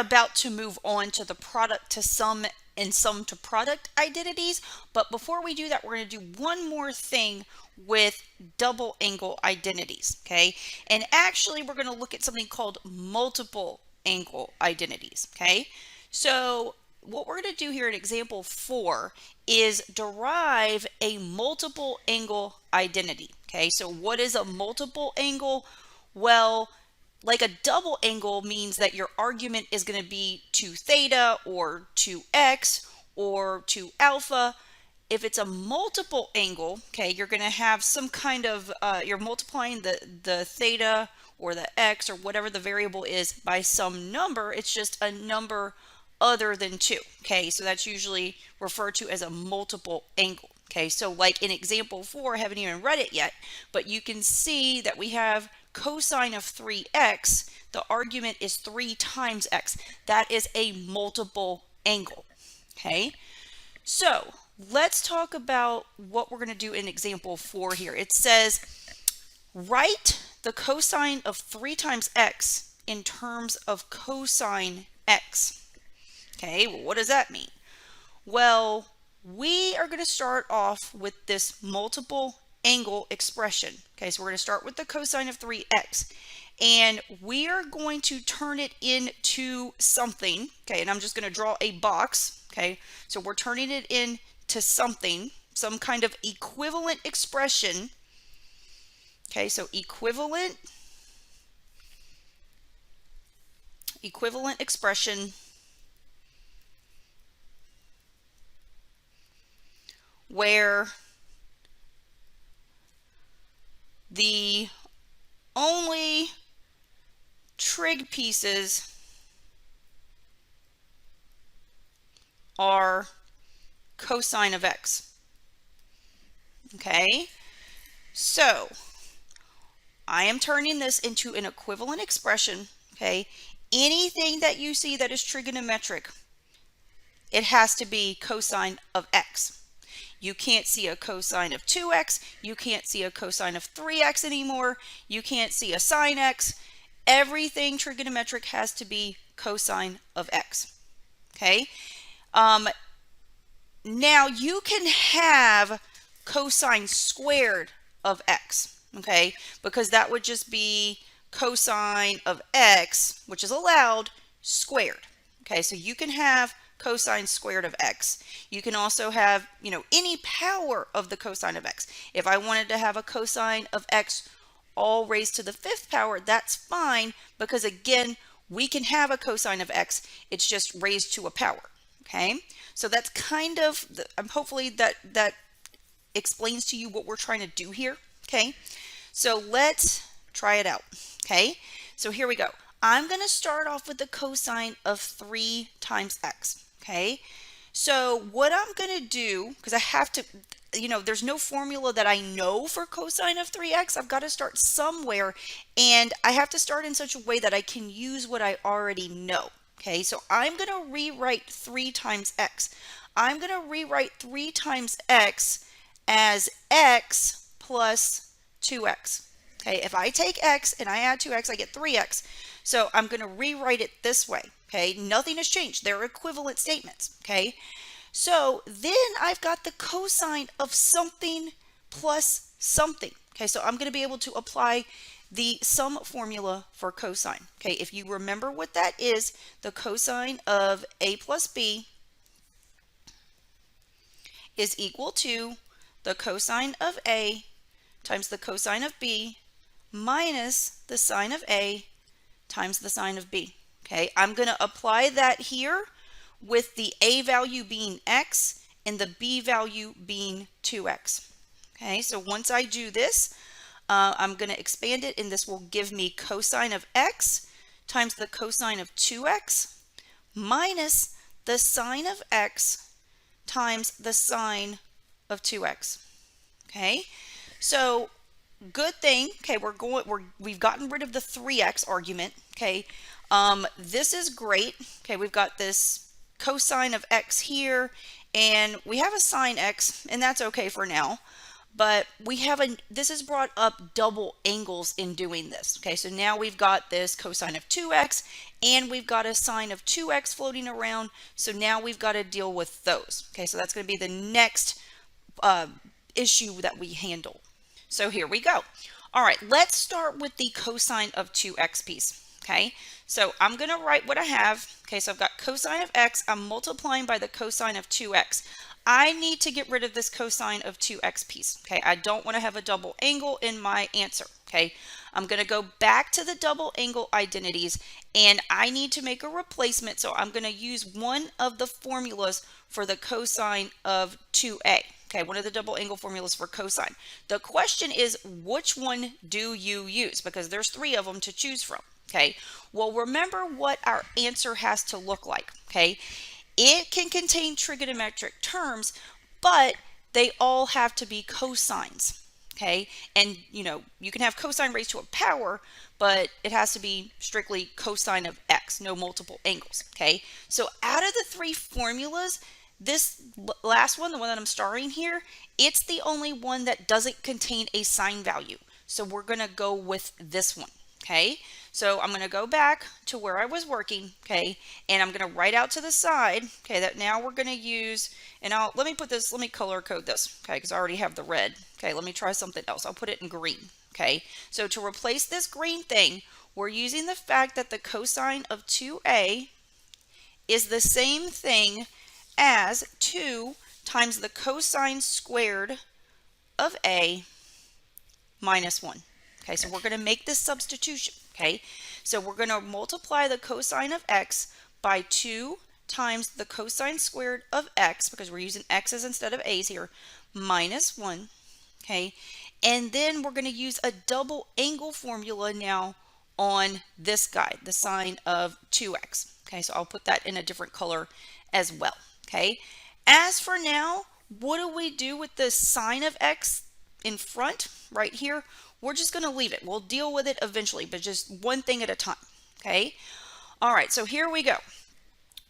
about to move on to the product to sum and sum to product identities. But before we do that, we're going to do one more thing with double angle identities, okay? And actually, we're going to look at something called multiple angle identities, okay? So what we're going to do here in example 4 is derive a multiple angle identity, okay? So what is a multiple angle? Well, like a double angle means that your argument is going to be 2 theta or 2x or 2 alpha. If it's a multiple angle, okay, you're going to have some kind of, you're multiplying the theta or the x or whatever the variable is by some number. It's just a number other than 2, okay? So that's usually referred to as a multiple angle, okay? So like in example 4, I haven't even read it yet, but you can see that we have cosine of 3x. The argument is 3 times x. That is a multiple angle, okay? So let's talk about what we're going to do in example 4 here. It says, write the cosine of 3 times x in terms of cosine x. Okay, well, what does that mean? Well, we are going to start off with this multiple angle expression. Okay, so we're going to start with the cosine of 3x. And we are going to turn it into something. Okay, and I'm just going to draw a box. Okay, so we're turning it into something, some kind of equivalent expression. Okay, so equivalent expression where the only trig pieces are cosine of x. Okay, so I am turning this into an equivalent expression. Okay, anything that you see that is trigonometric, it has to be cosine of x. You can't see a cosine of 2x. You can't see a cosine of 3x anymore. You can't see a sine x. Everything trigonometric has to be cosine of x. Okay. Now you can have cosine squared of x. Okay, because that would just be cosine of x, which is allowed, squared. Okay, so you can have cosine squared of x. You can also have, any power of the cosine of x. If I wanted to have a cosine of x all raised to the 5th power, that's fine, because again, we can have a cosine of x. It's just raised to a power. Okay, so that's kind of, hopefully that explains to you what we're trying to do here. Okay, so let's try it out. Okay, so here we go. I'm going to start off with the cosine of 3 times x. Okay, so what I'm going to do, because I have to, there's no formula that I know for cosine of 3x. I've got to start somewhere, and I have to start in such a way that I can use what I already know. Okay, so I'm going to rewrite 3 times x. I'm going to rewrite 3 times x as x plus 2x. Okay, if I take x and I add 2x, I get 3x. So I'm going to rewrite it this way. Okay, nothing has changed. They're equivalent statements. Okay, so then I've got the cosine of something plus something. Okay, so I'm going to be able to apply the sum formula for cosine. Okay, if you remember what that is, the cosine of a plus b is equal to the cosine of a times the cosine of b minus the sine of a times the sine of b. Okay, I'm going to apply that here with the a value being x and the b value being 2x. Okay, so once I do this, I'm going to expand it, and this will give me cosine of x times the cosine of 2x minus the sine of x times the sine of 2x. Okay, so good thing. Okay, we've gotten rid of the 3x argument. Okay, this is great. Okay, we've got this cosine of x here, and we have a sine x, and that's okay for now. but this has brought up double angles in doing this. Okay, so now we've got this cosine of 2x and we've got a sine of 2x floating around. So now we've got to deal with those. Okay, so that's going to be the next issue that we handle. So here we go. All right, let's start with the cosine of 2x piece. Okay, so I'm going to write what I have. Okay, so I've got cosine of x. I'm multiplying by the cosine of 2x. I need to get rid of this cosine of 2x piece. Okay, I don't want to have a double angle in my answer. Okay, I'm going to go back to the double angle identities and I need to make a replacement. So I'm going to use one of the formulas for the cosine of 2a. Okay, one of the double angle formulas for cosine. The question is, which one do you use? Because there's 3 of them to choose from. Okay, well, remember what our answer has to look like. Okay, it can contain trigonometric terms, but they all have to be cosines. Okay, and you can have cosine raised to a power, but it has to be strictly cosine of x, no multiple angles. Okay, so out of the 3 formulas, this last one, the one that I'm starring here, it's the only one that doesn't contain a sign value. So we're going to go with this one. Okay, so I'm going to go back to where I was working, okay, and I'm going to write out to the side, okay, that now we're going to use, and let me color code this, okay, because I already have the red. Okay, let me try something else. I'll put it in green. Okay, so to replace this green thing, we're using the fact that the cosine of 2a is the same thing as 2 times the cosine squared of a minus 1. Okay, so we're going to make this substitution. Okay, so we're going to multiply the cosine of x by 2 times the cosine squared of x, because we're using x's instead of a's here, minus 1. Okay, and then we're going to use a double angle formula now on this guy, the sine of 2x. Okay, so I'll put that in a different color as well. Okay, as for now, what do we do with the sine of x in front right here? We're just going to leave it. We'll deal with it eventually, but just one thing at a time. Okay, all right, so here we go.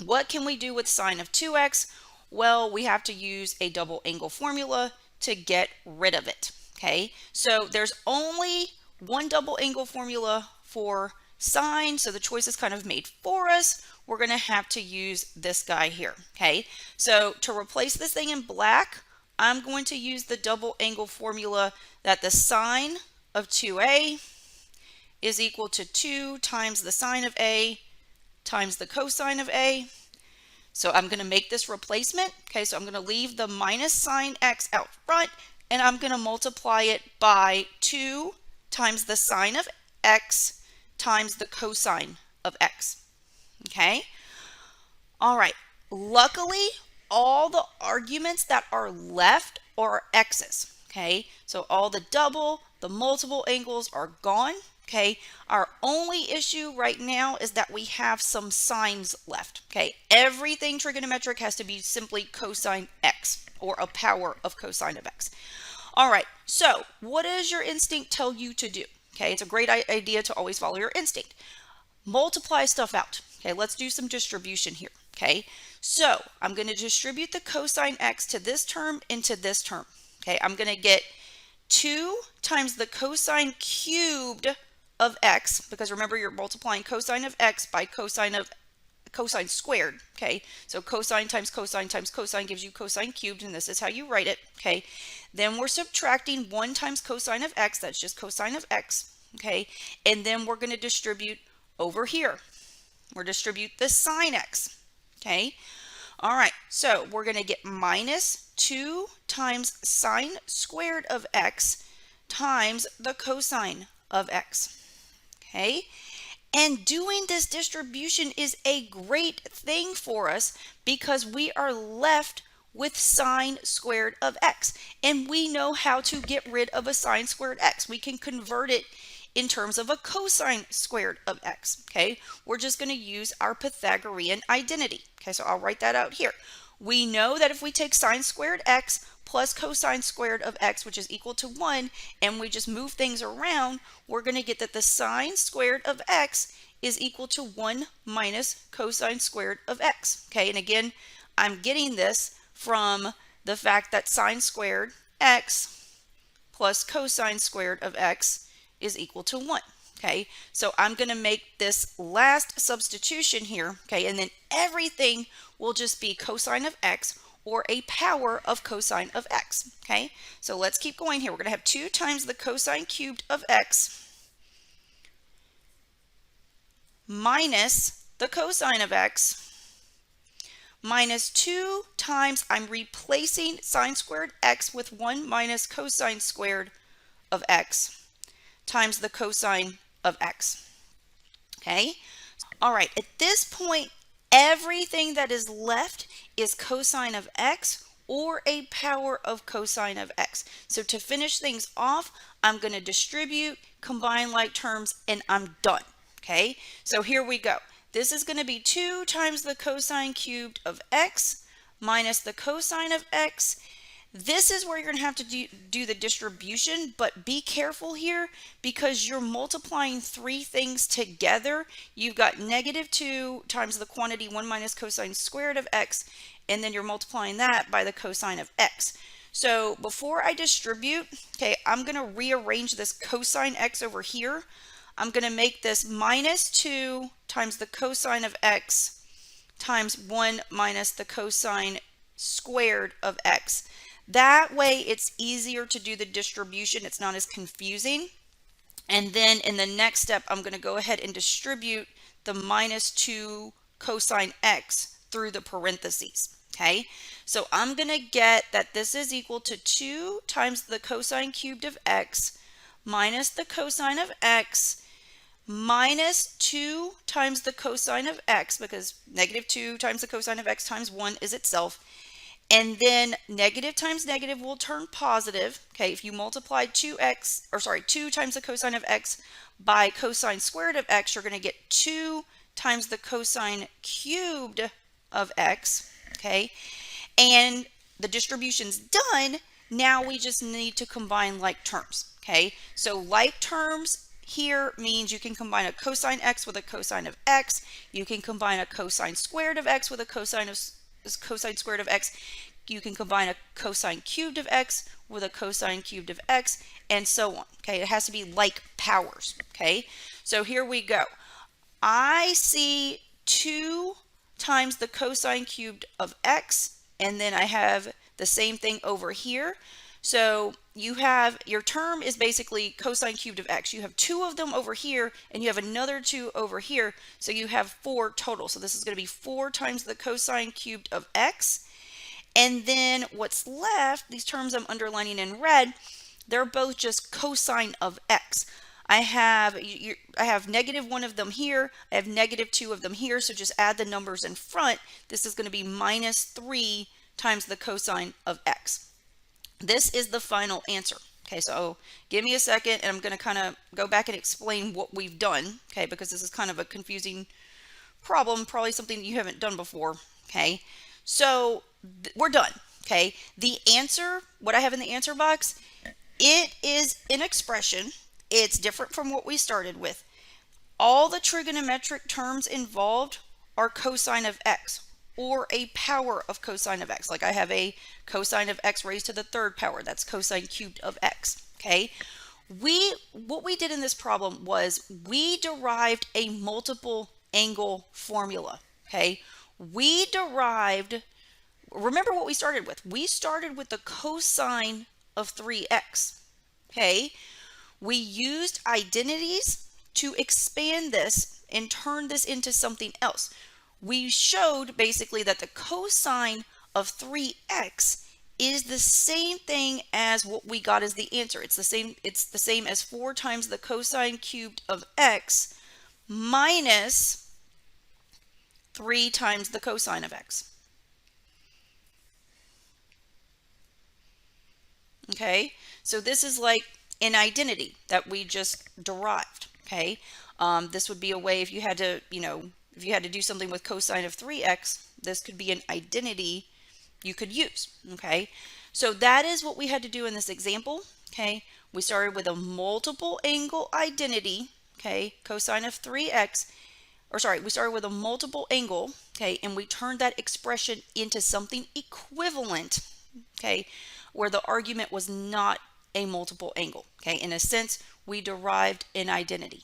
What can we do with sine of 2x? Well, we have to use a double angle formula to get rid of it. Okay, so there's only one double angle formula for sine, so the choice is kind of made for us. We're going to have to use this guy here. Okay, so to replace this thing in black, I'm going to use the double angle formula that the sine of 2a is equal to 2 times the sine of a times the cosine of a. So I'm going to make this replacement. Okay, so I'm going to leave the minus sine x out front, and I'm going to multiply it by 2 times the sine of x times the cosine of x. Okay, all right, luckily all the arguments that are left are x's. Okay, so all the double, the multiple angles are gone. Okay, our only issue right now is that we have some signs left. Okay, everything trigonometric has to be simply cosine x, or a power of cosine of x. All right, so what does your instinct tell you to do? Okay, it's a great idea to always follow your instinct. Multiply stuff out. Okay, let's do some distribution here. Okay, so I'm going to distribute the cosine x to this term into this term. Okay, I'm going to get 2 times the cosine cubed of x, because remember you're multiplying cosine of x by cosine squared. Okay, so cosine times cosine times cosine gives you cosine cubed, and this is how you write it. Okay, then we're subtracting 1 times cosine of x, that's just cosine of x. Okay, and then we're going to distribute over here. We'll distribute the sine x. Okay, all right, so we're going to get minus 2 times sine squared of x times the cosine of x. Okay, and doing this distribution is a great thing for us because we are left with sine squared of x, and we know how to get rid of a sine squared x. We can convert it in terms of a cosine squared of x. Okay, we're just going to use our Pythagorean identity. Okay, so I'll write that out here. We know that if we take sine squared x plus cosine squared of x, which is equal to 1, and we just move things around, we're going to get that the sine squared of x is equal to 1 minus cosine squared of x. Okay, and again, I'm getting this from the fact that sine squared x plus cosine squared of x is equal to 1. Okay, so I'm going to make this last substitution here, okay, and then everything will just be cosine of x or a power of cosine of x, okay? So let's keep going here. We're going to have 2 times the cosine cubed of x minus the cosine of x minus 2 times, I'm replacing sine squared x with 1 minus cosine squared of x times the cosine of x. Okay? All right, at this point, everything that is left is cosine of x or a power of cosine of x. So to finish things off, I'm going to distribute, combine like terms, and I'm done. Okay, so here we go. This is going to be 2 times the cosine cubed of x minus the cosine of x. This is where you're going to have to do the distribution, but be careful here because you're multiplying 3 things together. You've got -2 times the quantity 1 minus cosine squared of x, and then you're multiplying that by the cosine of x. So before I distribute, okay, I'm going to rearrange this cosine x over here. I'm going to make this -2 times the cosine of x times 1 minus the cosine squared of x. That way it's easier to do the distribution. It's not as confusing. And then in the next step, I'm going to go ahead and distribute the -2 cosine x through the parentheses. Okay, so I'm going to get that this is equal to 2 times the cosine cubed of x minus the cosine of x minus 2 times the cosine of x, because -2 times the cosine of x times 1 is itself. And then negative times negative will turn positive. Okay, if you multiply 2 times the cosine of x by cosine squared of x, you're going to get 2 times the cosine cubed of x. Okay, and the distribution's done. Now we just need to combine like terms. Okay, so like terms here means you can combine a cosine x with a cosine of x. You can combine a cosine squared of x with a cosine squared of x. You can combine a cosine cubed of x with a cosine cubed of x, and so on. Okay, it has to be like powers. Okay, so here we go. I see 2 times the cosine cubed of x, and then I have the same thing over here. So you have, your term is basically cosine cubed of x. You have 2 of them over here, and you have another 2 over here. So you have 4 total. So this is going to be 4 times the cosine cubed of x. And then what's left, these terms I'm underlining in red, they're both just cosine of x. I have -1 of them here. I have -2 of them here. So just add the numbers in front. This is going to be -3 times the cosine of x. This is the final answer. Okay, so give me a second and I'm going to kind of go back and explain what we've done, okay, because this is kind of a confusing problem, probably something that you haven't done before, okay. So we're done, okay. The answer, what I have in the answer box, it is an expression. It's different from what we started with. All the trigonometric terms involved are cosine of x or a power of cosine of x. Like I have a cosine of x raised to the 3rd power. That's cosine cubed of x. Okay. What we did in this problem was we derived a multiple angle formula. Okay. Remember what we started with. We started with the cosine of 3x. Okay. We used identities to expand this and turn this into something else. We showed basically that the cosine of 3x is the same thing as what we got as the answer. It's the same as 4 times the cosine cubed of x minus 3 times the cosine of x. Okay, so this is like an identity that we just derived. Okay, this would be a way if you had to, if you had to do something with cosine of 3x, this could be an identity you could use. Okay, so that is what we had to do in this example. Okay, we started with a multiple angle identity. Okay, cosine of 3x, we started with a multiple angle. Okay, and we turned that expression into something equivalent. Okay, where the argument was not a multiple angle. Okay, in a sense, we derived an identity.